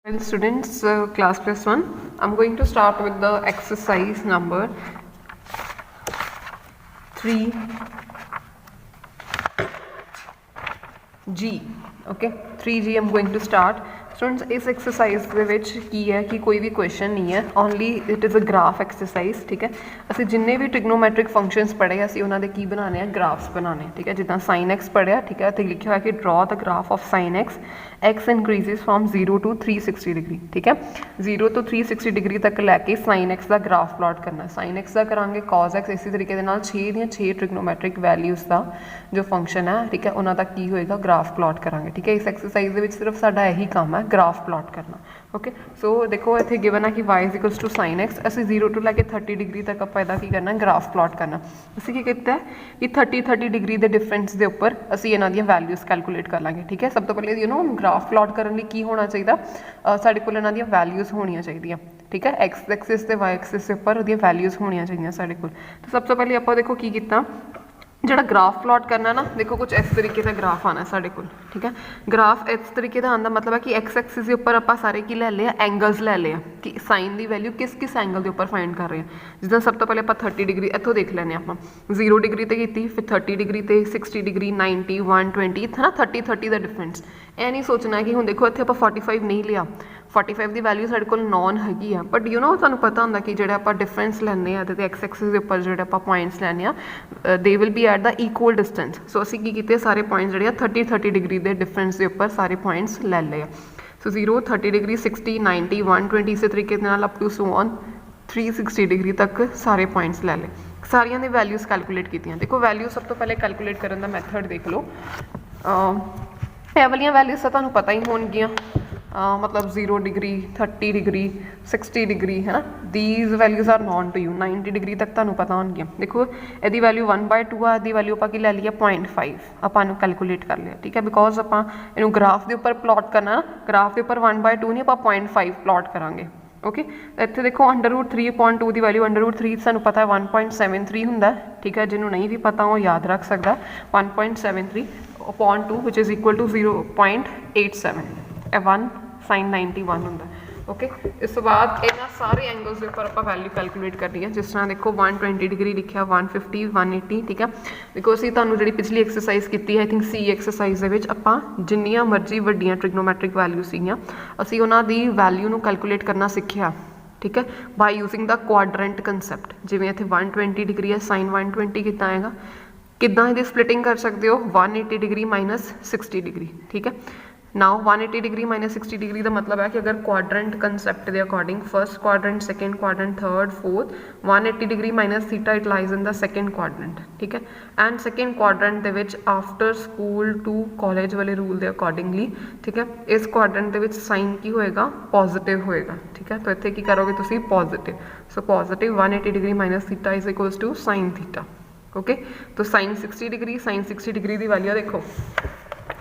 Well, students, class plus one. I'm going to start with the exercise number 3G. Okay, 3G. I'm going to start. Students, इस exercise ਦੇ ਵਿੱਚ ਕੀ ਹੈ ਕਿ ਕੋਈ ਵੀ question ਨਹੀਂ ਹੈ, only it is a graph exercise. ਠੀਕ ਹੈ, ਅਸੀਂ ਜਿੰਨੇ ਵੀ ਟ੍ਰਿਗਨੋਮੈਟ੍ਰਿਕ ਫੰਕਸ਼ਨਸ ਪੜ੍ਹੇ ਅਸੀਂ ਉਹਨਾਂ ਦੇ ਕੀ ਬਣਾਉਣੇ ਆ, ਗ੍ਰਾਫਸ ਬਣਾਉਣੇ। ਠੀਕ ਹੈ, ਜਿੱਦਾਂ sin x ਪੜ੍ਹਿਆ, ਠੀਕ ਹੈ, ਇੱਥੇ ਲਿਖਿਆ ਹੋਇਆ ਕਿ draw the graph of sin x increases from 0 to 360 degree. ਠੀਕ ਹੈ, 0 ਤੋਂ 360 ਡਿਗਰੀ ਤੱਕ ਲੈ ਕੇ sin x ਦਾ ਗ੍ਰਾਫ ਪਲਾਟ ਕਰਨਾ। sin x ਦਾ ਕਰਾਂਗੇ cos x, ਇਸੇ ਤਰੀਕੇ ਦੇ ਨਾਲ 6 ਦੀਆਂ 6 ਟ੍ਰਿਗਨੋਮੈਟ੍ਰਿਕ ਵੈਲਿਊਜ਼ ਦਾ ਜੋ ਫੰਕਸ਼ਨ ਹੈ, ਠੀਕ ਹੈ, ਉਹਨਾਂ ਦਾ ਕੀ ਹੋਏਗਾ, ਗ੍ਰਾਫ ਪਲਾਟ ਕਰਾਂਗੇ। ਠੀਕ ਹੈ, ਇਸ ਐਕਸਰਸਾਈਜ਼ ਦੇ ਵਿੱਚ ਸਿਰਫ ਸਾਡਾ ਇਹੀ ਕੰਮ ਹੈ, ਗ੍ਰਾਫ ਪਲਾਟ ਕਰਨਾ। ਓਕੇ, ਸੋ ਦੇਖੋ ਇੱਥੇ ਗਿਵਨ ਹੈ ਕਿ y is equals to sin x, ਅਸੀਂ 0 ਤੋਂ ਲੈ ਕੇ 30 ਡਿਗਰੀ ਤੱਕ ਆਪਾਂ ਇਹਦਾ ਕੀ ਕਰਨਾ, ਗ੍ਰਾਫ ਪਲਾਟ ਕਰਨਾ। ਅਸੀਂ ਕੀ ਕੀਤਾ ਕਿ 30 ਡਿਗਰੀ ਦੇ ਡਿਫਰੈਂਸ ਦੇ ਉੱਪਰ ਅਸੀਂ ਇਹਨਾਂ ਦੀਆਂ ਵੈਲਿਊਜ਼ ਕੈਲਕੂਲੇਟ ਕਰ ਲਾਂਗੇ। ਠੀਕ ਹੈ, ਸਭ ਤੋਂ ਪਹਿਲੇ ਗ੍ਰਾਫ ਪਲਾਟ ਕਰਨ ਲਈ ਕੀ ਹੋਣਾ ਚਾਹੀਦਾ, ਸਾਡੇ ਕੋਲ ਇਹਨਾਂ ਦੀਆਂ ਵੈਲਿਊਜ਼ ਹੋਣੀਆਂ ਚਾਹੀਦੀਆਂ। ਠੀਕ ਹੈ, x ਐਕਸਿਸ ਤੇ y ਐਕਸਿਸ ਦੇ ਉੱਪਰ ਉਹਦੀਆਂ ਵੈਲਿਊਜ਼ ਹੋਣੀਆਂ ਚਾਹੀਦੀਆਂ ਸਾਡੇ ਕੋਲ। ਤਾਂ ਸਭ ਤੋਂ ਪਹਿਲੇ ਆਪਾਂ ਦੇਖੋ ਕੀ ਕੀਤਾ, ਜਿਹੜਾ ਗ੍ਰਾਫ ਪਲਾਟ ਕਰਨਾ ਨਾ, ਦੇਖੋ ਕੁਝ ਇਸ ਤਰੀਕੇ ਦਾ ਗ੍ਰਾਫ ਆਉਣਾ ਸਾਡੇ ਕੋਲ। ਠੀਕ ਹੈ, ਗ੍ਰਾਫ ਇਸ ਤਰੀਕੇ ਦਾ ਆਉਣ ਦਾ ਮਤਲਬ ਹੈ ਕਿ ਐਕਸ ਐਕਸਿਸ ਦੇ ਉੱਪਰ ਆਪਾਂ ਸਾਰੇ ਕੀ ਲੈ ਲਏ ਆ, ਐਂਗਲਸ ਲੈ ਲਏ ਆ ਕਿ ਸਾਈਨ ਦੀ ਵੈਲਿਊ ਕਿਸ ਐਂਗਲ ਦੇ ਉੱਪਰ ਫਾਈਂਡ ਕਰ ਰਹੇ ਹਾਂ। ਜਿੱਦਾਂ ਸਭ ਤੋਂ ਪਹਿਲੇ ਆਪਾਂ 30 ਡਿਗਰੀ ਇੱਥੋਂ ਦੇਖ ਲੈਂਦੇ ਹਾਂ, ਆਪਾਂ 0 ਡਿਗਰੀ ਤੇ ਕੀਤੀ, ਫਿਰ 30 ਡਿਗਰੀ ਤੇ 60 ਡਿਗਰੀ 90 120 ਇੱਥੇ ਨਾ 30 ਦਾ ਡਿਫਰੈਂਸ। ਇਹ ਨਹੀਂ ਸੋਚਣਾ ਕਿ ਹੁਣ ਦੇਖੋ ਇੱਥੇ ਆਪਾਂ 45 ਨਹੀਂ ਲਿਆ, 45 ਦੀ ਵੈਲਿਊ ਸਾਡੇ ਕੋਲ ਨੋਨ ਹੈਗੀ ਆ, ਬਟ ਤੁਹਾਨੂੰ ਪਤਾ ਹੁੰਦਾ ਕਿ ਜਿਹੜੇ ਆਪਾਂ ਡਿਫਰੈਂਸ ਲੈਂਦੇ ਆ ਤੇ ਐਕਸ ਐਕਸਿਸ ਦੇ ਉੱਪਰ ਜਿਹੜੇ ਆਪਾਂ ਪੁਆਇੰਟਸ ਲੈਂਦੇ ਆ, they will be at the equal distance. So ਅਸੀਂ ਕੀ ਕੀਤੇ, ਸਾਰੇ ਪੁਆਇੰਟਸ ਜਿਹੜੇ ਆ 30 ਡਿਗਰੀ ਦੇ ਡਿਫਰੈਂਸ ਦੇ ਉੱਪਰ ਸਾਰੇ ਪੁਆਇੰਟਸ ਲੈ ਲਏ ਆ। ਸੋ 0 30 ਡਿਗਰੀ 60 90 120 ਇਸੇ ਤਰੀਕੇ ਦੇ ਨਾਲ up to so on 360 degree ਤੱਕ ਸਾਰੇ ਪੁਆਇੰਟਸ ਲੈ ਲਏ। ਸਾਰੀਆਂ ਦੀ ਵੈਲਿਊਜ਼ ਕੈਲਕੂਲੇਟ ਕੀਤੀਆਂ। ਦੇਖੋ ਵੈਲਿਊ ਸਭ ਤੋਂ ਪਹਿਲੇ ਕੈਲਕੂਲੇਟ ਕਰਨ ਦਾ ਮੈਥਡ ਦੇਖ ਲਓ। ਇਹ ਵਾਲੀਆਂ ਵੈਲਿਊਜ਼ ਤਾਂ ਤੁਹਾਨੂੰ ਪਤਾ ਹੀ ਹੋਣਗੀਆਂ, ਮਤਲਬ 0 ਡਿਗਰੀ 30 ਡਿਗਰੀ 60 ਡਿਗਰੀ ਹੈ ਨਾ, these values are known to you. 90 degree ਤੱਕ ਤੁਹਾਨੂੰ ਪਤਾ ਹੋਣਗੀਆਂ। ਦੇਖੋ ਇਹਦੀ ਵੈਲਿਊ 1/2 ਆ, ਇਹਦੀ ਵੈਲਿਊ ਆਪਾਂ ਕੀ ਲੈ ਲਈਏ 0.5, ਆਪਾਂ ਇਹਨੂੰ ਕੈਲਕੂਲੇਟ ਕਰ ਲਿਆ। ਠੀਕ ਹੈ, ਬਿਕੋਜ਼ ਆਪਾਂ ਇਹਨੂੰ ਗ੍ਰਾਫ ਦੇ ਉੱਪਰ ਪਲਾਟ ਕਰਨਾ, ਗ੍ਰਾਫ ਦੇ ਉੱਪਰ 1/2 ਨਹੀਂ, ਆਪਾਂ 0.5 ਪਲਾਟ ਕਰਾਂਗੇ। ਓਕੇ, ਇੱਥੇ ਦੇਖੋ √3/2 ਦੀ ਵੈਲਿਊ √3 ਸਾਨੂੰ ਪਤਾ ਹੈ 1.73 ਹੁੰਦਾ। ਠੀਕ ਹੈ, ਜਿਹਨੂੰ ਨਹੀਂ ਵੀ ਪਤਾ ਉਹ ਯਾਦ ਰੱਖ ਸਕਦਾ, 1.73/2 ਵਿਚ ਇਜ਼ ਇਕੁਅਲ ਟੂ 0.87, ਇਹ 1 sin 91 ਹੁੰਦਾ। ਓਕੇ, ਇਸ ਤੋਂ ਬਾਅਦ ਇਹਨਾਂ ਸਾਰੇ ਐਂਗਲਸ ਦੇ ਉੱਪਰ ਆਪਾਂ ਵੈਲਿਊ ਕੈਲਕੂਲੇਟ ਕਰਨੀ ਹੈ। ਜਿਸ ਤਰ੍ਹਾਂ ਦੇਖੋ 120 ਡਿਗਰੀ ਲਿਖਿਆ, 150 180। ਠੀਕ ਹੈ, ਦੇਖੋ ਅਸੀਂ ਤੁਹਾਨੂੰ ਜਿਹੜੀ ਪਿਛਲੀ ਐਕਸਰਸਾਈਜ਼ ਕੀਤੀ ਹੈ, ਆਈ ਥਿੰਕ ਸੀ ਐਕਸਰਸਾਈਜ਼ ਦੇ ਵਿੱਚ ਆਪਾਂ ਜਿੰਨੀਆਂ ਮਰਜ਼ੀ ਵੱਡੀਆਂ ਟ੍ਰਿਗਨੋਮੈਟ੍ਰਿਕ ਵੈਲਿਊ ਸੀਗੀਆਂ, ਅਸੀਂ ਉਹਨਾਂ ਦੀ ਵੈਲਿਊ ਨੂੰ ਕੈਲਕੂਲੇਟ ਕਰਨਾ ਸਿੱਖਿਆ। ਠੀਕ ਹੈ, ਬਾਈ ਯੂਜ਼ਿੰਗ ਦਾ ਕੁਆਡਰੈਂਟ ਕੰਸੈਪਟ। ਜਿਵੇਂ ਇੱਥੇ 120 ਡਿਗਰੀ ਹੈ, ਸਾਈਨ 120 ਕਿੱਦਾਂ ਆਏਗਾ, ਕਿੱਦਾਂ ਇਹਦੀ ਸਪਲਿਟਿੰਗ ਕਰ ਸਕਦੇ ਹੋ, 180 ਡਿਗਰੀ ਮਾਈਨਸ 60 ਡਿਗਰੀ। ਠੀਕ ਹੈ, ਨਾਓ 180 ਡਿਗਰੀ ਮਾਈਨਸ 60 ਡਿਗਰੀ ਦਾ ਮਤਲਬ ਹੈ ਕਿ ਅਗਰ ਕੁਆਡਰੈਂਟ ਕੰਸੈਪਟ ਦੇ according first quadrant, second quadrant, third, fourth, 180 degree minus theta it lies in the second quadrant. ਠੀਕ ਹੈ, ਐਂਡ ਸੈਕੰਡ ਕੁਆਡਰੈਂਟ ਦੇ ਵਿੱਚ ਆਫਟਰ ਸਕੂਲ ਟੂ ਕਾਲਜ ਵਾਲੇ ਰੂਲ ਦੇ ਅਕੋਰਡਿੰਗਲੀ, ਠੀਕ ਹੈ, ਇਸ ਕੁਆਡਰੈਂਟ ਦੇ ਵਿੱਚ ਸਾਈਨ ਕੀ ਹੋਏਗਾ, ਪੋਜ਼ਿਟਿਵ ਹੋਏਗਾ। ਠੀਕ ਹੈ, ਤਾਂ ਇੱਥੇ ਕੀ ਕਰੋਗੇ ਤੁਸੀਂ, positive. So positive 180 degree minus theta is equals to sine theta. Okay, ਤਾਂ ਸਾਈਨ 60 ਡਿਗਰੀ, ਸਾਈਨ 60 ਡਿਗਰੀ ਦੀ ਵੈਲਿਊ ਦੇਖੋ,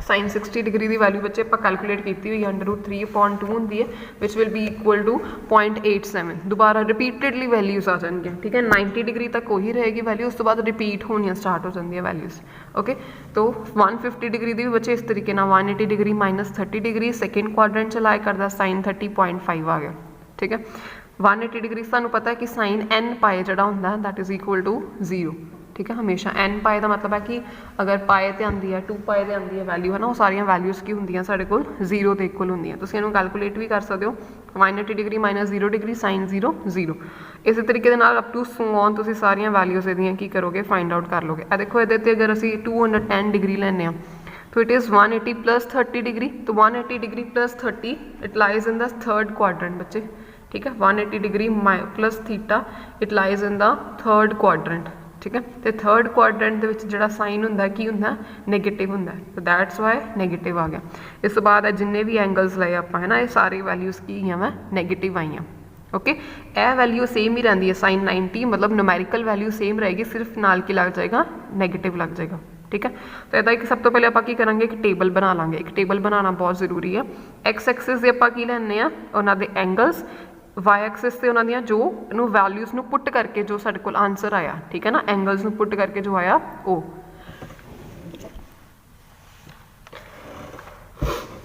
ਸਾਈਨ 60 ਡਿਗਰੀ ਦੀ ਵੈਲਿਊ ਬੱਚੇ ਆਪਾਂ ਕੈਲਕੂਲੇਟ ਕੀਤੀ ਹੋਈ, √3/2 ਹੁੰਦੀ ਹੈ, which will be equal to 0.87। ਦੁਬਾਰਾ ਰਿਪੀਟਡਲੀ ਵੈਲਿਊਜ਼ ਆ ਜਾਣਗੀਆਂ। ਠੀਕ ਹੈ, 90 ਡਿਗਰੀ ਤੱਕ ਉਹੀ ਰਹੇਗੀ ਵੈਲਿਊ, ਉਸ ਤੋਂ ਬਾਅਦ ਰਿਪੀਟ ਹੋਣੀਆਂ ਸਟਾਰਟ ਹੋ ਜਾਂਦੀਆਂ ਵੈਲਿਊਜ਼। ਓਕੇ, ਤੋ 150 ਡਿਗਰੀ ਦੀ ਵੀ ਬੱਚੇ ਇਸ ਤਰੀਕੇ ਨਾਲ 180 degree minus 30 degree second quadrant ਚ ਲਾਏ ਕਰਦਾ, ਸਾਈਨ 30.5 ਆ ਗਿਆ। ਠੀਕ ਹੈ, 180 ਡਿਗਰੀ ਸਾਨੂੰ ਪਤਾ ਹੈ ਕਿ ਸਾਈਨ n ਪਾਏ ਜਿਹੜਾ ਹੁੰਦਾ ਦੈਟ ਇਜ਼ ਇਕੁਅਲ ਟੂ 0। ਠੀਕ ਹੈ, ਹਮੇਸ਼ਾ n ਪਾਏ ਦਾ ਮਤਲਬ ਹੈ ਕਿ ਅਗਰ ਪਾਏ ਤੇ ਆਉਂਦੀ ਹੈ 2 ਪਾਏ ਤੇ ਆਉਂਦੀ ਹੈ ਵੈਲਿਊ, ਹੈ ਨਾ, ਉਹ ਸਾਰੀਆਂ ਵੈਲਿਊਜ਼ ਕੀ ਹੁੰਦੀਆਂ ਸਾਡੇ ਕੋਲ 0 ਦੇ ਇਕੁਅਲ ਹੁੰਦੀਆਂ। ਤੁਸੀਂ ਇਹਨੂੰ ਕੈਲਕੂਲੇਟ ਵੀ ਕਰ ਸਕਦੇ ਹੋ, 180 ਡਿਗਰੀ ਮਾਈਨਸ 0 ਡਿਗਰੀ ਸਾਈਨ 0 0। ਇਸੇ ਤਰੀਕੇ ਦੇ ਨਾਲ ਅਪ ਟੂ ਸੋ ਔਨ ਤੁਸੀਂ ਸਾਰੀਆਂ ਵੈਲਿਊਜ਼ ਇਹਦੀਆਂ ਕੀ ਕਰੋਗੇ, ਫਾਈਂਡ ਆਊਟ ਕਰ ਲੋਗੇ। ਇਹ ਦੇਖੋ ਇਹਦੇ ਤੇ ਅਗਰ ਅਸੀਂ 210 ਡਿਗਰੀ ਲੈਂਦੇ ਹਾਂ तो इट इज़ 180 प्लस 30 डिग्री, तो 180 degree plus 30 it lies in the third quadrant बच्चे। ठीक है, 180 degree plus theta it lies in the third quadrant. ठीक है, तो थर्ड क्वाड्रेंट ਦੇ ਵਿੱਚ ਜਿਹੜਾ ਸਾਈਨ ਹੁੰਦਾ ਕੀ ਹੁੰਦਾ, ਨੈਗੇਟਿਵ ਹੁੰਦਾ, so that's why ਨੈਗੇਟਿਵ ਆ ਗਿਆ। ਇਸ ਤੋਂ ਬਾਅਦ ਜਿੰਨੇ ਵੀ ਐਂਗਲਸ ਲਏ ਆਪਾਂ, ਹੈ ਨਾ, ਇਹ ਸਾਰੀ ਵੈਲਿਊਜ਼ ਕੀ ਆਈਆਂ ਵਾ, ਨੈਗੇਟਿਵ ਆਈਆਂ। ਓਕੇ, ਇਹ ਵੈਲਿਊ ਸੇਮ ਹੀ ਰਹਿੰਦੀ ਹੈ, ਸਾਈਨ 90 ਮਤਲਬ ਨੂਮੈਰੀਕਲ ਵੈਲਿਊ ਸੇਮ ਰਹੇਗੀ, ਸਿਰਫ ਨਾਲ ਕੀ ਲੱਗ ਜਾਏਗਾ, ਨੈਗੇਟਿਵ ਲੱਗ ਜਾਏਗਾ। ਠੀਕ ਹੈ, ਤਾਂ ਇਹਦਾ ਇੱਕ ਸਭ ਤੋਂ ਪਹਿਲੇ ਆਪਾਂ ਕੀ ਕਰਾਂਗੇ, ਇੱਕ ਟੇਬਲ ਬਣਾ ਲਾਂਗੇ। ਇੱਕ ਟੇਬਲ ਬਣਾਉਣਾ ਬਹੁਤ ਜ਼ਰੂਰੀ ਹੈ। ਐਕਸ ਐਕਸਿਸ ਦੇ ਆਪਾਂ ਕੀ ਲੈਂਦੇ ਆ, ਉਹਨਾਂ ਦੇ ਐਂਗਲਸ, ਵਾਈ ਐਕਸਿਸ ਤੇ ਉਹਨਾਂ ਦੀਆਂ ਜੋ ਇਹਨੂੰ ਵੈਲਿਊਜ਼ ਨੂੰ ਪੁੱਟ ਕਰਕੇ ਜੋ ਸਾਡੇ ਕੋਲ ਆਨਸਰ ਆਇਆ, ਠੀਕ ਹੈ ਨਾ, ਐਂਗਲਸ ਨੂੰ ਪੁੱਟ ਕਰਕੇ ਜੋ ਆਇਆ ਉਹ।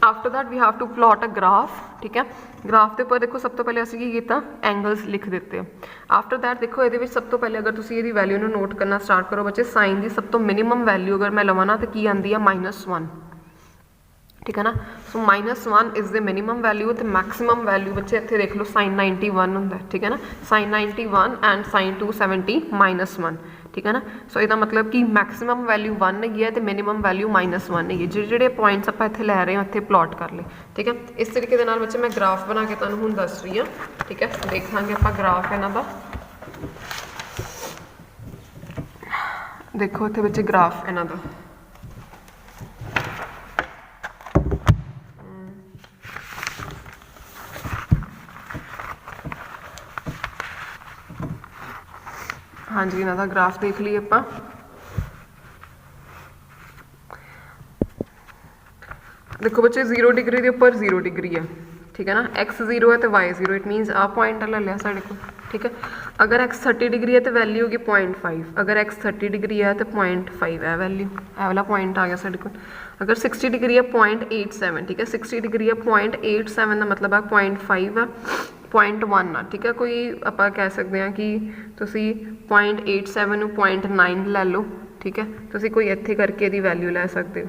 After that we have to plot a graph, ठीक है। ग्राफ के उपर देखो सब तो पहले असीं की कीता, एंगल्स लिख दिते। आफ्टर दैट देखो ये सब तो पहले अगर तुसीं इहदी वैल्यू नूं नोट करना स्टार्ट करो बच्चे, साइन की सब तो मिनिमम वैल्यू अगर मैं लवां ना तो की आंदी है -1, ठीक है ना। सो -1 इज़ द मिनिमम वैल्यू, तो मैक्सिमम वैल्यू बच्चे इत्थे देख लो sin 91 हुंदा है, ठीक है ना। sin 91 एंड sin 270 -1, ठीक है ना। सो इसका मतलब कि मैक्सिमम वैल्यू 1 है तो मिनिमम वैल्यू -1 है। ਜਿਹੜੇ पॉइंट्स आप इत्थे लै रहे हो इत्थे प्लॉट कर ले, ठीक है। इस तरीके के नाल बच्चे मैं ग्राफ बना के तुहानूं हुण दस रही हाँ, ठीक है। देखांगे आपां ग्राफ इन्हां दा, देखो इत्थे बच्चे ग्राफ इन्हां दा, हाँ जी इन्हां दा ग्राफ देख लीए आपां। देखो बच्चे 0 डिग्री के उपर 0 डिग्री है, ठीक है ना। x 0 है तो y 0, इट मीनस आ पॉइंट ले लिया साढ़े को, ठीक है। अगर x 30 डिग्री है तो वैल्यू होगी 0.5, अगर x 30 डिग्री है तो 0.5 है वैल्यू, ए वाला पॉइंट आ गया साढ़े को। अगर 60 डिग्री है 0.87, ठीक है। 60 डिग्री है 0.87 का मतलब है 0.5 है, 0.1 है, ठीक है। कोई आप कह सकते हैं कि तुसी 0.87 नूं 0.9 लै लो, ठीक है। तुसी कोई इत्थे करके दी वैल्यू लै सकते हो,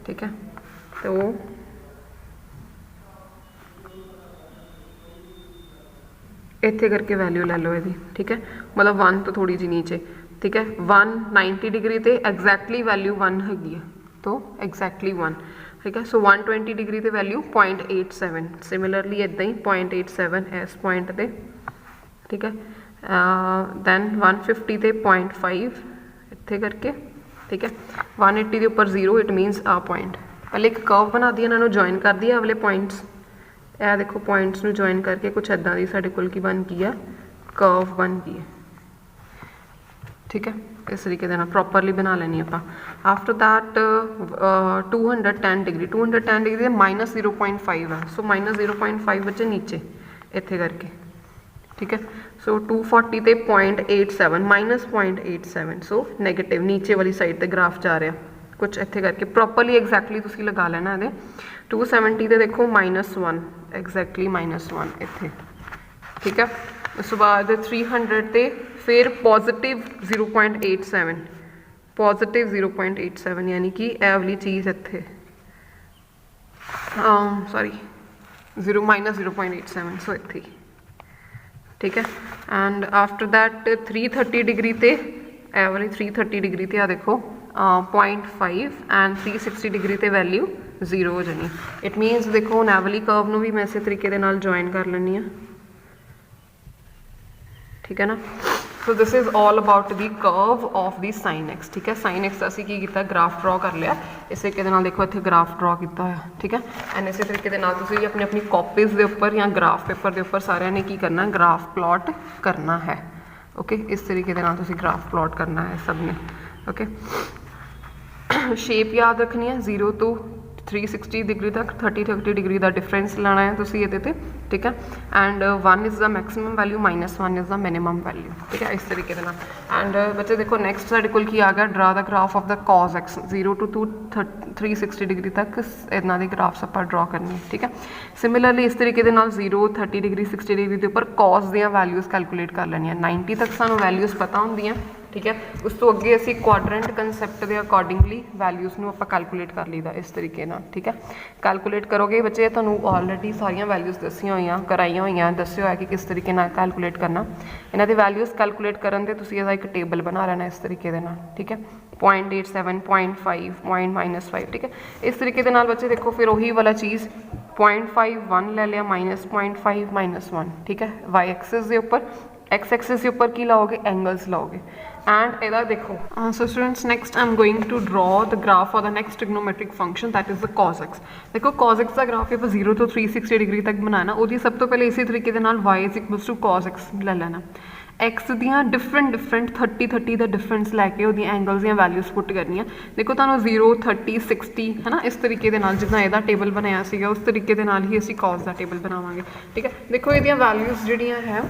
ठीक है। तो इत्थे करके वैल्यू ले लो यदि, ठीक है। मतलब 1 तो थोड़ी जी नीचे, ठीक है। 190 डिग्री ते एग्जैक्टली वैल्यू 1 हैगी है, तो एग्जैक्टली 1, ठीक है। सो 120 डिग्री ते वैल्यू 0.87, सिमिलरली इदा ही 0.87 इस पॉइंट ते, ठीक है। दैन 150 ते 0.5 इत्थे करके, ठीक है। 180 के उपर 0, इट मीनस आ पॉइंट। पहले एक कर्व बना दी, इन्होंने जॉइन कर दिया वाले पॉइंट्स, यह देखो पॉइंट्स नूं जॉइन करके कुछ इदा की साढ़े कोल की बन गई है, कर्व बन गई है, ठीक है। इस तरीके से प्रॉपरली बना लेनी आपां। आफ्टर दैट 210 डिग्री, 210 डिग्री -0.5 है, सो -0.5 बच्चे नीचे इत्थे करके, ठीक है। सो 240 ते 0.87 -0.87, सो नैगेटिव नीचे वाली साइड ते ग्राफ जा रहा कुछ इत्थे करके, प्रॉपरली एग्जैक्टली तुसीं लगा लेना ये। 270 ते देखो -1, एग्जैक्टली -1 इत्थे, ठीक है। उस बाद 300 ते फिर पॉजिटिव 0.87, पॉजिटिव 0.87 यानी कि यह वाली चीज़ इत्थे, सॉरी -0.87, सो इत्थे, ठीक है। एंड आफ्टर दैट 330 डिग्री ते ए वाली 330 डिग्री ते आ देखो 0.5 एंड 360 डिग्री ते वैल्यू 0 हो जानी। इट मीनस देखो हुण ए वाली कर्व नूं भी मैं इस तरीके दे नाल जॉइन कर लैनी हाँ, ठीक है ना। So this is all about the curve of the sine x, ठीक है। साइन एक्स असीं की कीता, ग्राफ ड्रॉ कर लिया। इस तरीके दे नाल देखो इत्थे ग्राफ ड्रॉ किया होया, ठीक है। एंड इस तरीके दे नाल तुसीं अपनी अपनी कॉपीज़ के उपर या ग्राफ पेपर के उपर सारिਆਂ ने की करना, ग्राफ प्लॉट करना है, ओके। इस तरीके दे नाल तुसीं ग्राफ प्लॉट करना है सब ने, ओके। शेप याद रखनी है 0 तो 360 डिग्री तक, 30 डिग्री का डिफरेंस लाना है तुसीं इहदे ते, ठीक है। And 1 is the maximum value, -1 is the minimum value, ठीक है। इस तरीके नाल। एंड बच्चे देखो नैक्सट साडे कोल की आ गया, draw the graph of the cos x, 0 to 360 degree तक इन्हां दे ग्राफ्स आपां ड्रॉ करनी है, ठीक है। सिमिलरली इस तरीके दे नाल 0, 30 डिग्री, 60 डिग्री के उपर कॉज दियां वैल्यूज़ कैलकुलेट कर लैनियां। 90 तक सानूं वैल्यूज़ पता होंदियां, ठीक है। उस तो अगे असी क्वाड्रेंट कंसैप्ट के अकॉर्डिंगली वैल्यूज़ नूं आपां कैलकुलेट कर लीदा इस तरीके नाल, ठीक है। कैलकुलेट करोगे बच्चे, तुहानूं ऑलरेडी सारियां वैल्यूज़ दसियां होईयां, कराइयां होईयां, दस्सिया होया कि किस तरीके नाल कैलकुलेट करना। इन्हां दी वैल्यूज़ कैलकुलेट करन दे तुसीं इहदा एक टेबल बना लेना इस तरीके दे नाल, ठीक है। 0.87, 0.5, -5, ठीक है। इस तरीके दे नाल बच्चे देखो फिर वही वाला चीज़ 0.5 1 ले लिया, -0.5 -1, ठीक है। वाई एक्सिस के उपर, एक्स एक्सिस के उपर की लाओगे, एंगल्स लाओगे। एंड इधर देखो, so students next I am going to draw the graph for the next trigonometric function, that is the cos x। देखो cos x का ग्राफ आप 0 to 360 डिग्री तक बनाना, वो सब तो पहले इसी तरीके के नाल y = cos x ले लेना। एक्स दियाँ डिफरेंट 30 का डिफरेंस लैके वो एंगल्स दी वैल्यूज़ पुट करनी। देखो तुहानूं 0, 30, 60 है ना, इस तरीके के नाल जिद्दां इहदा टेबल बनाया सीगा उस तरीके के नाल ही असीं कॉस का टेबल बनावांगे, ठीक है। देखो इहदियां वैल्यूज़ जिहड़ियां है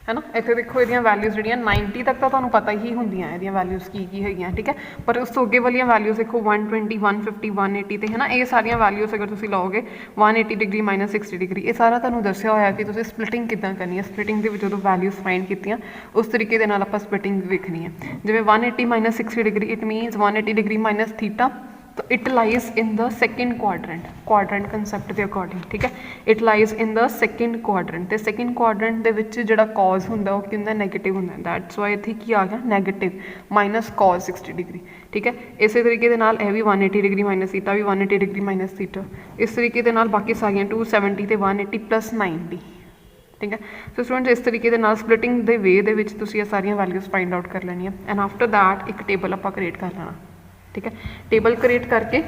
है ना। इत्थे देखो इहदियां वैल्यूज़ जिहड़ियां 90 तक तो तुहानूं पता ही होंदियां इहदियां वैल्यूज़ की हैगियां, ठीक है। पर उस तो अगे वालियां वैल्यूज़ देखो 120 150 180 ते है ना, ये सारियां वैल्यूज़ अगर तुसीं लाओगे 180 डिग्री माइनस 60 डिग्री, ये सारा तुहानूं दस्सिया होया कि तुसीं स्प्लिटिंग किद्दां करनी है। स्प्लिटिंग दे विच जदों वैल्यूज़ फाइंड कीतियां उस तरीके दे नाल आपां स्प्लिटिंग वेखनी है। जिवें 180 minus 60 degree it means 180 degree minus theta, तो it lies in the second quadrant concept के अकॉर्डिंग, ठीक है। It lies in the second quadrant, तो सैकेंड क्वाड्रेंट के विच जिहड़ा कॉज हुंदा वो की हुंदा नैगेटिव हुंदा, दैट्स वाई इत्थे की आ गया नैगेटिव माइनस कॉज 60 डिग्री, ठीक है। इस तरीके दे नाल यह भी 180 डिग्री माइनस थीटा भी 180 डिग्री माइनस थीटा, इस तरीके दे नाल बाकी सारियां 270 ते 180 प्लस 90, ठीक है। सो स्टूडेंट्स इस तरीके दे नाल स्प्लिटिंग दे वे दे विच तुसीं ये सारियां वैल्यूज़ फाइंड आउट कर लैनियां एंड आफ्टर दैट एक टेबल आपां क्रिएट कर लेना, ठीक है। टेबल क्रिएट करके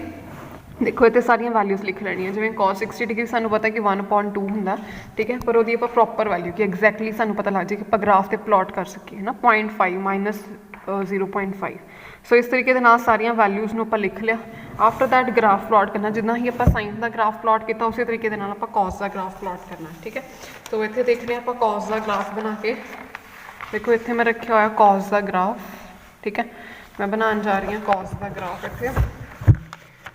देखो इतने सारियां वैल्यूज़ लिख लैनियां, जिवें cos 60 डिग्री सानूं पता है कि 1/2 हुंदा, ठीक है। पर उहदी आपां प्रॉपर वैल्यू कि एग्जैक्टली सानूं पता लग जाए कि आपां ग्राफ ते प्लॉट कर सकीए है ना, 0.5 माइनस 0.5। सो इस तरीके दे नाल सारियां वैल्यूज़ नूं आपां लिख लिया। आफ्टर दैट ग्राफ प्लॉट करना, जिद्दां ही आपां साइन का ग्राफ प्लॉट किया उस तरीके दे नाल आपां cos का ग्राफ प्लॉट करना, ठीक है। तो इत्थे देखने आपां cos का ग्राफ बना के, देखो इत्थे मैं रखा होया cos का ग्राफ, ठीक है। मैं बनाने जा रही हूँ cos का ग्राफ। इत्थे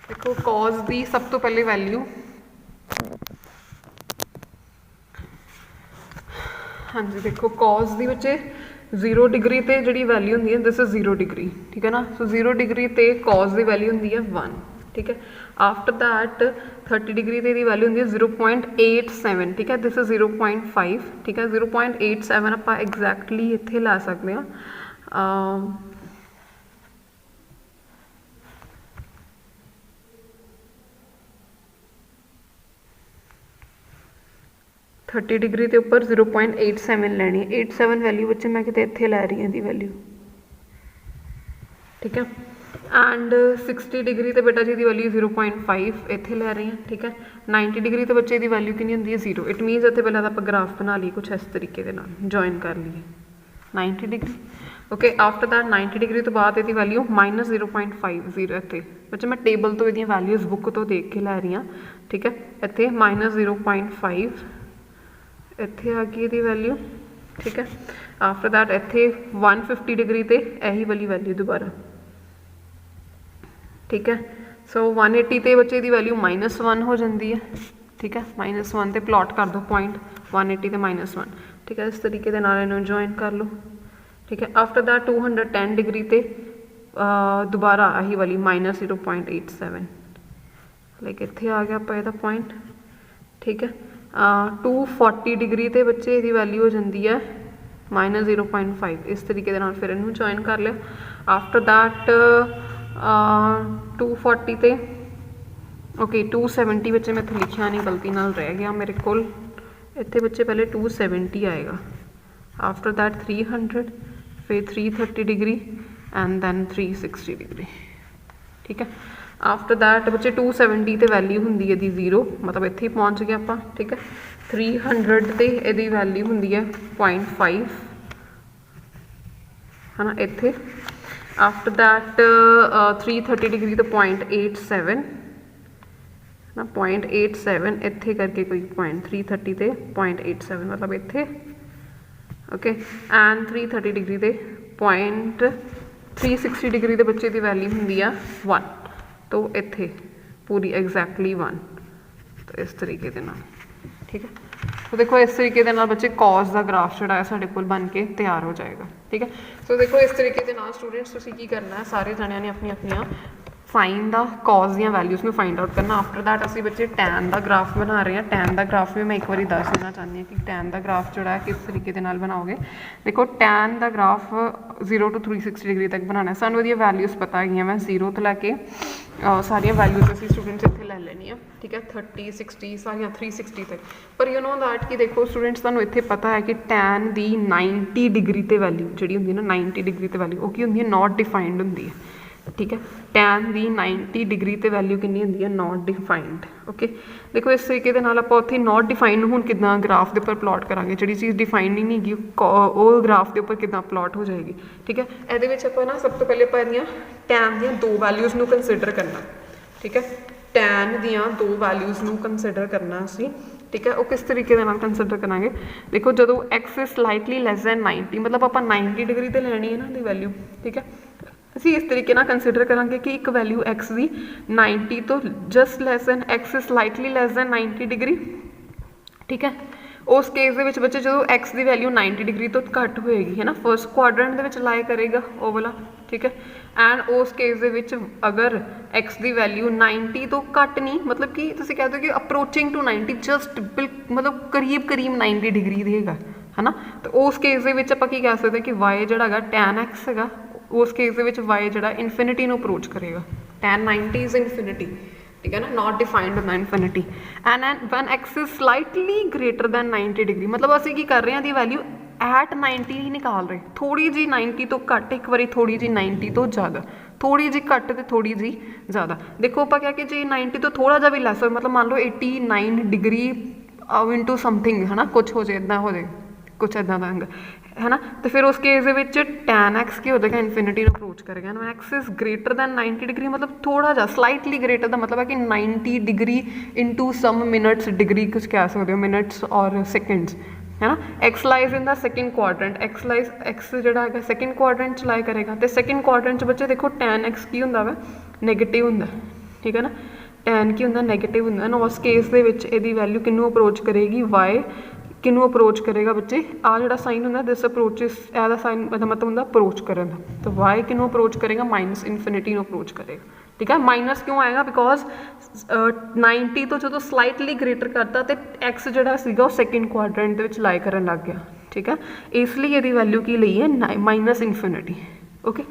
देखो cos की सब तो पहले वैल्यू, हाँ जी देखो cos दी बच्चे 0 डिग्री ते जिहड़ी वैल्यू हुंदी है दिस इज 0 डिग्री, ठीक है ना। सो 0 डिग्री ते cos की वैल्यू हुंदी है 1, ठीक है। आफ्टर दैट 30 डिग्री ते दी वैल्यू हुंदी है 0.87, ठीक है। दिस इज 0.5, ठीक है। 0.87 आपां एग्जैक्टली इत्थे ला सकते हैं। 30 डिग्री के उपर 0.87 लैनी है। 87 वैल्यू बच्चे मैं कितने इत्थे लै रही दी वैल्यू, ठीक है। एंड 60 डिग्री तो बेटा जी की वैल्यू 0.5 इत्थे लै रही हैं, ठीक है। 90 डिग्री तो बच्चे की वैल्यू कितनी होंगी है 0। इट मीनस इतने पहले आप ग्राफ बना ली कुछ इस तरीके के नाल जॉइन कर लीए 90 degree, okay. After that 90 degree तो बाद ये वैल्यू माइनस 0.50 इतने बच्चे मैं टेबल तो ये वैल्यूज़ बुक तो देख के लै रही हाँ, ठीक है। इतने माइनस 0.5 इत्थे आ गई ये वैल्यू, ठीक है। आफ्टर दैट इत्थे 150 डिग्री ते यही वाली वैल्यू दोबारा, ठीक है। सो 180 ते बच्चे की वैल्यू -1 हो जाती है, ठीक है। -1 ते प्लॉट कर दो पॉइंट 180 ते -1, ठीक है। इस तरीके के नाल इन्हूं जॉइन कर लो, ठीक है। आफ्टर दैट 210 डिग्री ते दोबारा यही वाली -0.87 लाइक इत्थे आ गया आपका इहदा पॉइंट, ठीक है। 240 डिग्री ते बच्चे इसकी वैल्यू हो जाती है -0.5, इस तरीके के नाल फिर इन्हूं जॉइन कर लिया। आफ्टर दैट 240 ते ओके 270 बच्चे मैं इत्थे लिखिया नहीं, गलती नाल रह गया मेरे कोल, इत्थे बच्चे पहले 270 आएगा। आफ्टर दैट 300, फिर 330 डिग्री एंड दैन 360 डिग्री, ठीक है। आफ्टर दैट बच्चे 270 ते वैल्यू होंगी है 0, मतलब इत्थे पहुँच गया आप, ठीक है। 300 ते यदी वैल्यू होंगी है 0.5 है ना इत्थे। आफ्टर दैट 330 डिग्री तो 0.87 ना 0.87 इत्थे करके कोई 330 ते 0.87 मतलब इत्थे, ओके। एंड 330 डिग्री ते 360 डिग्री के बच्चे की वैल्यू होंगी है 1, तो इत्थे पूरी एग्जैक्टली 1, तो इस तरीके के नाल, ठीक है। तो देखो इस तरीके के नाल बच्चे कॉज का ग्राफ जोड़ा है साडे कोल बन के तैयार हो जाएगा, ठीक है। तो देखो इस तरीके के नाल स्टूडेंट्स तुसीं की करना है, सारे जणियां ने अपनी अपनियां साइन का कॉज दी वैल्यूज़ में फाइंड आउट करना। आफ्टर दैट असीं बच्चे टैन का ग्राफ बना रहे हैं। टैन का ग्राफ भी मैं एक बार दस देना चाहती हूँ कि टैन का ग्राफ जोड़ा है किस तरीके के नाल बनाओगे। देखो टैन का ग्राफ 0 to 360 डिग्री तक बनाना है। सानूं इहदी वैल्यूज़ पता है, मैं 0 तो लैके सारिया वैल्यूज़ असीं स्टूडेंट्स इत्थे लै लैनी है, ठीक है। 30 60 सारिया 360 तक। पर यू नो दैट कि देखो स्टूडेंट्स तुहानूं इत्थे पता है कि टैन की 90 डिग्री ते वैल्यू जिहड़ी हुंदी है ना 90 डिग्री ते वैल्यू वो की हुंदी है नॉट डिफाइंड हुंदी है, ठीक है। टैन की 90 डिग्री ते वैल्यू कितनी होंगी है नॉट डिफाइंड, ओके। देखो इस तरीके के नाल आपां उत्थे नॉट डिफाइंड हुण किद्दां ग्राफ के उपर प्लॉट करांगे, जिहड़ी चीज़ डिफाइंड ही नहीं हैगी वो ग्राफ के उपर किद्दां प्लॉट हो जाएगी, ठीक है। इहदे विच आपां ना सब तो पहले आपां इहदियां टैन दीयां दो वैल्यूज़ नूं कंसीडर करना, ठीक है। टैन दीयां दो वैल्यूज़ नूं कंसीडर करना असीं ठीक है, वो किस तरीके के नाल कंसिडर करांगे। देखो जो x is slightly less than 90 मतलब आप 90 डिग्री तो लैनी है ना दी वैल्यू, ठीक है। ਅਸੀਂ इस तरीके ਨਾਲ कंसिडर करांगे कि एक वैल्यू x ਦੀ 90 तो just less than x is slightly less than 90 degree, ठीक है। उस केस ਦੇ ਵਿੱਚ ਬੱਚੇ ਜਦੋਂ x ਦੀ वैल्यू 90 डिग्री तो घट होएगी है ना, फर्स्ट क्वाड्रेंट ਦੇ ਵਿੱਚ ਲਾਏ ਕਰੇਗਾ ਉਹ वाला, ठीक है। एंड उस केस ਦੇ ਵਿੱਚ अगर x ਦੀ वैल्यू 90 तो घट नहीं मतलब कि ਤੁਸੀਂ ਕਹਿ ਦੋ कि अप्रोचिंग टू 90 जस्ट मतलब करीब 90 डिग्री देगा है ना। तो उस केस ਦੇ ਵਿੱਚ ਆਪਾਂ ਕੀ ਕਹਿ ਸਕਦੇ कि y ਜਿਹੜਾ ਹੈਗਾ tan x ਹੈਗਾ, उस केस ਦੇ ਵਿੱਚ y ਜਿਹੜਾ ਇਨਫਿਨਿਟੀ ਨੂੰ ਅਪਰੋਚ ਕਰੇਗਾ, tan 90 इज इनफिनिटी, ठीक है ना, नॉट डिफाइंड होता infinity. And when x is slightly greater than 90 degree मतलब ਅਸੀਂ ਕੀ ਕਰ ਰਹੇ ਹਾਂ ਦੀ वैल्यू एट 90 ही निकाल रहे, थोड़ी जी 90 तो घट, एक बारी थोड़ी जी 90 तो ज़्यादा, थोड़ी जी घट तो थोड़ी जी ज़्यादा। देखो आप क्या कि जी 90 तो थोड़ा जा भी लैस हो मतलब मान लो 89 डिग्री इंटू समथिंग है ना, कुछ हो जाए इदा हो जाए कुछ इदा का है ना। तो फिर उस केस के tan x की हो जाएगा इनफिनिटी को अप्रोच करेगा। And x is greater than 90 degree मतलब थोड़ा जा स्लाइटली ग्रेटर का मतलब है कि 90 degree into some minutes, degree कुछ कह सकते हो मिनट्स और सेकेंड्स है ना। X lies in the second quadrant, x जोड़ा है सैकेंड क्वाड्रेंट च लाए करेगा। तो सैकेंड क्वाड्रेंट बच्चे देखो tan x की होंगे वा नैगेटिव होंगे, ठीक है ना, tan की होंगे नैगेटिव होंगे। उस केस ये वैल्यू किनू अप्रोच करेगी, y किनू अप्रोच करेगा बच्चे, आ जो साइन होंगे दिस अप्रोचिस एदा साइन मतलब होंगे अप्रोच करन दा, तो y किनू अप्रोच करेगा माइनस इनफिनिटी अप्रोच करेगा, ठीक है। माइनस क्यों आएगा बिकॉज 90 तो जो स्लाइटली ग्रेटर करता तो x जो सैकेंड क्वाड्रेंट के लाए करन लग गया, ठीक है। इसलिए ये वैल्यू की ली है माइनस इनफिनिटी, ओके।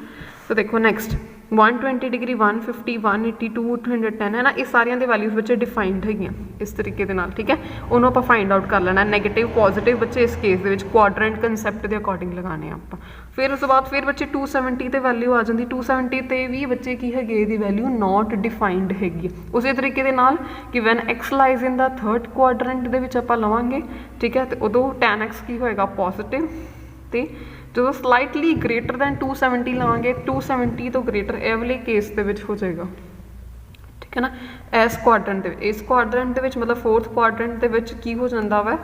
तो देखो नैक्सट 120 डिग्री 150 180 210 है ना, ये सारिया वैल्यूज बच्चे डिफाइंड है इस तरीके के नाल, ठीक है। उन्होंने आप फाइंड आउट कर लेना नैगेटिव पॉजिटिव बच्चे इस केस के क्वाड्रेंट कंसैप्ट के अकॉर्डिंग लगाने आप। फिर उस बाद फिर बच्चे 270 ते वैल्यू आ जाती, 270 ते भी बच्चे की है ये वैल्यू नॉट डिफाइंड हैगी। उसी तरीके के नाल कि when x lies in the third quadrant के आप लवांगे, ठीक है, तो उदों tan x की होएगा पॉजिटिव, तो जो स्लाइटली ग्रेटर दैन 270 लवांगे 270 तो ग्रेटर ए वाले केस के हो जाएगा, ठीक है ना। इस क्वाड्रेंट के मतलब फोर्थ क्वाड्रेंट के की हो जाता वा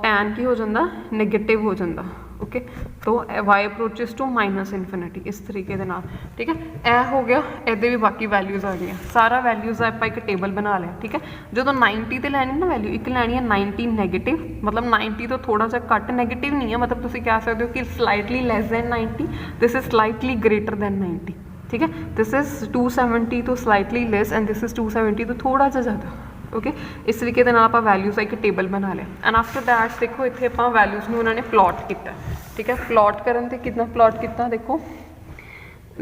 tan की हो जाता नैगेटिव हो जाता, ओके। तो y approaches to minus infinity इस तरीके के नाल, ठीक है। यह हो गया, ये भी बाकी वैल्यूज़ आ गई, सारा वैल्यूज़ आप एक टेबल बना लिया, ठीक है। जो 90 तो लैनी ना वैल्यू एक लैनी है 90 नैगेटिव मतलब 90 तो थोड़ा सा घट, नैगेटिव नहीं है मतलब तुम कह सकते हो कि slightly less than 90, this is slightly greater than 90, ठीक है। दिस इज 270 तो slightly less and this is 270 तो थोड़ा सा ज़्यादा, ओके। इस तरीके आप वैल्यूज़ एक टेबल बना लिया। एंड आफ्टर दैट देखो इतने आप वैल्यूज़ में उन्होंने प्लॉट किया, ठीक है। प्लॉट करन ते कितना प्लॉट किया देखो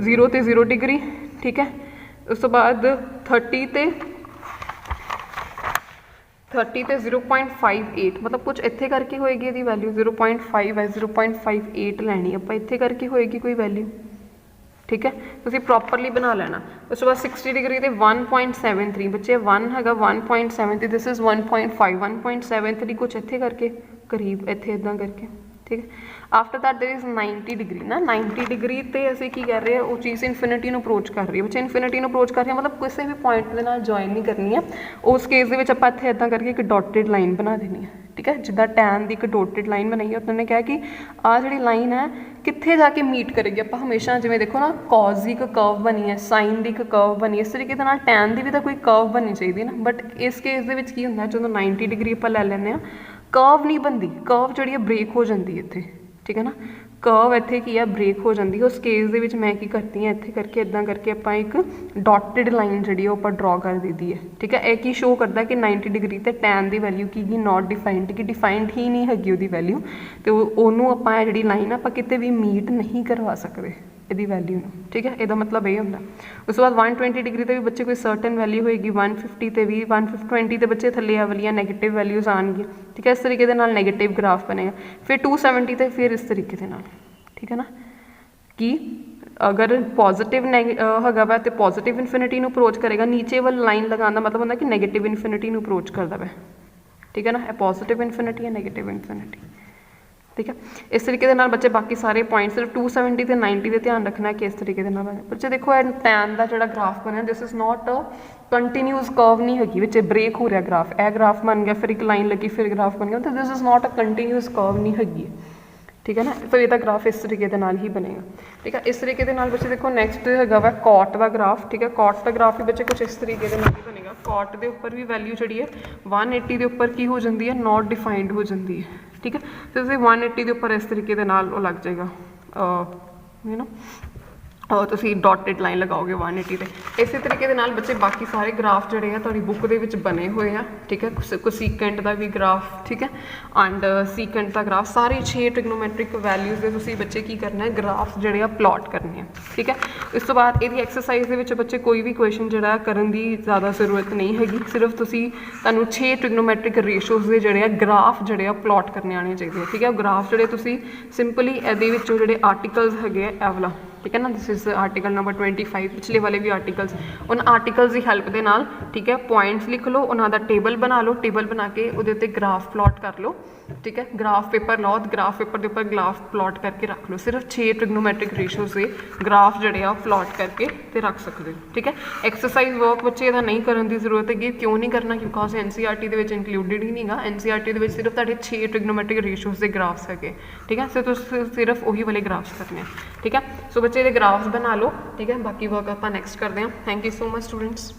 0 ते 0 डिग्री, ठीक है। उस तो बाद 30 ते 0.58 मतलब कुछ इत्थे करके होएगी यदि वैल्यू 0.5 है 0.58 लैनी आप इत्थे करके होएगी कोई वैल्यू, ठीक है। तो प्रॉपरली बना लेना। उस बाद 60 डिग्री तो 1.73 बच्चे 1 है 1.73 दिस इज 1.5 1.73 कुछ इत्थे करके करीब इत्थे इदा करके, ठीक है। After that there is 90 degree ना, 90 डिग्री तो असी की कर रहे हैं वो चीज़ इनफिनिटी अप्रोच कर रही है, बच्चे इनफिनिटी अप्रोच कर रहे हैं मतलब किसी भी पॉइंट के नाल जॉइन नहीं करनी है। उस केस के आप इत्थे इदा करके एक डॉटेड लाइन बना देनी है, ठीक है। जिदा tan की एक डॉटेड लाइन बनाई है उन्होंने कहा कि आ जी लाइन है कित्थे जाके मीट करेगी। आप हमेशा जिवें देखो ना कॉज की एक कर्व बनी है, साइन की एक कर्व बनी है, इस तरीके के tan की भी तो कोई कर्व बननी चाहिए ना। बट इस केस की होंगे जो 90 डिग्री आप लै लें कर्व नहीं बनती, कर्व जी ब्रेक हो जाती है इत्थे, ठीक है ना। कर्व इत्थे की है ब्रेक हो जाती है। उस केस के मैं की करती हाँ इत्थे करके इदा करके आप एक डॉटेड लाइन जी आप ड्रॉ कर दी दी है, ठीक है। एक ही शो करता कि 90 डिग्री तो tan की वैल्यू की नॉट डिफाइंड की डिफाइंड ही नहीं हैगी वो वैल्यू, तो उन्होंने जी लाइन आप किते भी मीट नहीं करवा सकते यदि वैल्यू में, ठीक है। यदा मतलब ये होंगे। उस बाद 120 डिग्री तो भी बच्चे कोई सर्टन वैल्यू होएगी, 150 तो भी 120 तो बच्चे थले आ वाली नैगेटिव वैल्यूज आएगी, ठीक है। इस तरीके के नाल नैगेटिव ग्राफ बनेगा। फिर 270 तो फिर इस तरीके के नाल, ठीक है ना, कि अगर पॉजिटिव हैगा वा तो पॉजिटिव इनफिनिटी अप्रोच करेगा, नीचे वाली लाइन लगाने का मतलब होंगे कि नैगेटिव इनफिनिटी अप्रोच करता है, ठीक है ना। पॉजिटिव इनफिनिटी है नैगेटिव इनफिनिटी, ठीक है। इस तरीके के बच्चे बाकी सारे पॉइंट सिर्फ 270 तो 90 का ध्यान रखना कि इस तरीके के बच्चे देखो tan का जो ग्राफ बनया this is not continuous curve ਨਹੀਂ ਹੈਗੀ, ਵਿੱਚ ਬ੍ਰੇਕ ਹੋ ਰਿਹਾ ਗ੍ਰਾਫ, ਇਹ ਗ੍ਰਾਫ ਬਣ ਗਿਆ ਫਿਰ ਇੱਕ ਲਾਈਨ ਲੱਗੀ ਫਿਰ ਗ੍ਰਾਫ ਬਣ ਗਿਆ, ਤਾਂ this is not a continuous curve ਨਹੀਂ ਹੈਗੀ, ਠੀਕ ਹੈ ਨਾ। ਫਿਰ ਇਹਦਾ ਗ੍ਰਾਫ ਇਸ ਤਰੀਕੇ ਦੇ ਨਾਲ ਹੀ ਬਣੇਗਾ, ਠੀਕ ਹੈ। ਇਸ ਤਰੀਕੇ ਦੇ ਨਾਲ ਬੱਚੇ ਦੇਖੋ ਨੈਕਸਟ ਹੈਗਾ ਵਾ ਕੌਟ ਦਾ ਗ੍ਰਾਫ, ਠੀਕ ਹੈ। ਕੌਟ ਦਾ ਗ੍ਰਾਫ ਵੀ ਬੱਚੇ ਕੁਝ ਇਸ ਤਰੀਕੇ ਦੇ ਨਾਲ ਹੀ ਬਣੇਗਾ। ਕੌਟ ਦੇ ਉੱਪਰ ਵੀ ਵੈਲਿਊ ਜਿਹੜੀ ਹੈ 180 ਦੇ ਉੱਪਰ ਕੀ ਹੋ ਜਾਂਦੀ ਹੈ, ਨੋਟ ਡਿਫਾਈਨਡ ਹੋ ਜਾਂਦੀ ਹੈ, ਠੀਕ ਹੈ। ਤੇ ਤੁਸੀਂ 180 ਦੇ ਉੱਪਰ ਇਸ ਤਰੀਕੇ ਦੇ ਨਾਲ ਉਹ ਲੱਗ ਜਾਏਗਾ ਯੂ ਨੋ, ਤੁਸੀਂ ਡੋਟਡ ਲਾਈਨ ਲਗਾਓਗੇ 180 ਤੇ। ਇਸੇ ਤਰੀਕੇ ਦੇ ਨਾਲ ਬੱਚੇ ਬਾਕੀ ਸਾਰੇ ਗ੍ਰਾਫ ਜਿਹੜੇ ਆ ਤੁਹਾਡੀ ਬੁੱਕ ਦੇ ਵਿੱਚ ਬਣੇ ਹੋਏ ਆ, ਠੀਕ ਹੈ। ਕੋਸੀਕੈਂਟ ਦਾ ਵੀ ਗ੍ਰਾਫ, ਠੀਕ ਹੈ, ਐਂਡ ਸੀਕੈਂਟ ਦਾ ਗ੍ਰਾਫ, ਸਾਰੇ 6 ਟ੍ਰਿਗਨੋਮੈਟ੍ਰਿਕ ਵੈਲਿਊਜ਼ ਦੇ ਤੁਸੀਂ ਬੱਚੇ ਕੀ ਕਰਨਾ ਹੈ, ਗ੍ਰਾਫ ਜਿਹੜੇ ਆ ਪਲਾਟ ਕਰਨੇ ਆ, ਠੀਕ ਹੈ। ਇਸ ਤੋਂ ਬਾਅਦ ਇਹਦੀ ਐਕਸਰਸਾਈਜ਼ ਦੇ ਵਿੱਚ ਬੱਚੇ ਕੋਈ ਵੀ ਕੁਐਸਚਨ ਜਿਹੜਾ ਕਰਨ ਦੀ ਜ਼ਿਆਦਾ ਜ਼ਰੂਰਤ ਨਹੀਂ ਹੈਗੀ, ਸਿਰਫ ਤੁਸੀਂ ਤੁਹਾਨੂੰ 6 ਟ੍ਰਿਗਨੋਮੈਟ੍ਰਿਕ ਰੇਸ਼ੋਜ਼ ਦੇ ਜਿਹੜੇ ਆ ਗ੍ਰਾਫ ਜਿਹੜੇ ਆ ਪਲਾਟ ਕਰਨੇ ਆਉਣੇ ਚਾਹੀਦੇ ਆ, ਠੀਕ ਹੈ। ਗ੍ਰਾਫ ਜਿਹੜੇ ਤੁਸੀਂ ਸਿੰਪਲੀ ਇਹਦੇ ਵਿੱਚੋਂ ਜਿਹੜੇ ਆਰਟੀਕਲਸ ਹੈਗੇ ਆ ਇਹ ਵਾਲਾ, ਠੀਕ ਹੈ ਨਾ, ਦਿਸ ਇਜ਼ ਆਰਟੀਕਲ ਨੰਬਰ 25, ਪਿਛਲੇ ਵਾਲੇ ਵੀ ਆਰਟੀਕਲਸ, ਉਹਨਾਂ ਆਰਟੀਕਲਸ ਦੀ ਹੈਲਪ ਦੇ ਨਾਲ, ਠੀਕ ਹੈ, ਪੁਆਇੰਟਸ ਲਿਖ ਲਓ, ਉਹਨਾਂ ਦਾ ਟੇਬਲ ਬਣਾ ਲਓ, ਟੇਬਲ ਬਣਾ ਕੇ ਉਹਦੇ ਉੱਤੇ ਗ੍ਰਾਫ ਪਲਾਟ ਕਰ ਲਓ, ਠੀਕ ਹੈ। ਗ੍ਰਾਫ ਪੇਪਰ ਲਓ, ਗ੍ਰਾਫ ਪੇਪਰ ਦੇ ਉੱਪਰ ਗ੍ਰਾਫ ਪਲਾਟ ਕਰਕੇ ਰੱਖ ਲਓ, ਸਿਰਫ 6 ਟ੍ਰਿਗਨੋਮੈਟ੍ਰਿਕ ਰੇਸ਼ੋਜ਼ ਦੇ ਗ੍ਰਾਫ ਜਿਹੜੇ ਆ ਪਲਾਟ ਕਰਕੇ ਤੇ ਰੱਖ ਸਕਦੇ ਹੋ, ਠੀਕ ਹੈ। ਐਕਸਰਸਾਈਜ਼ ਵਰਕ ਬੱਚੇ ਇਹਦਾ ਨਹੀਂ ਕਰਨ ਦੀ ਜ਼ਰੂਰਤ ਹੈਗੀ, ਕਿਉਂ ਨਹੀਂ ਕਰਨਾ, ਬਿਕੋਜ਼ NCERT ਦੇ ਵਿੱਚ ਇਨਕਲੂਡਡ ਹੀ ਨਹੀਂਗਾ। NCERT ਦੇ ਵਿੱਚ ਸਿਰਫ ਤੁਹਾਡੇ 6 ਟ੍ਰਿਗਨੋਮੈਟ੍ਰਿਕ ਰੇਸ਼ੋਜ਼ ਦੇ ਗ੍ਰਾਫਸ ਹੈਗੇ, ਠੀਕ ਹੈ। ਸੋ ਤੁਸੀਂ ਸਿਰਫ ਉਹੀ ਵਾਲੇ ਗ੍ਰਾਫਸ ਕਰਨੇ ਆ, ਠੀਕ ਹੈ। ਸੋ ਬੱਚੇ ਇਹਦੇ ਗ੍ਰਾਫਸ ਬਣਾ ਲਓ, ਠੀਕ ਹੈ। ਬਾਕੀ ਵਰਕ ਆਪਾਂ ਨੈਕਸਟ ਕਰਦੇ ਹਾਂ। Thank you so much students.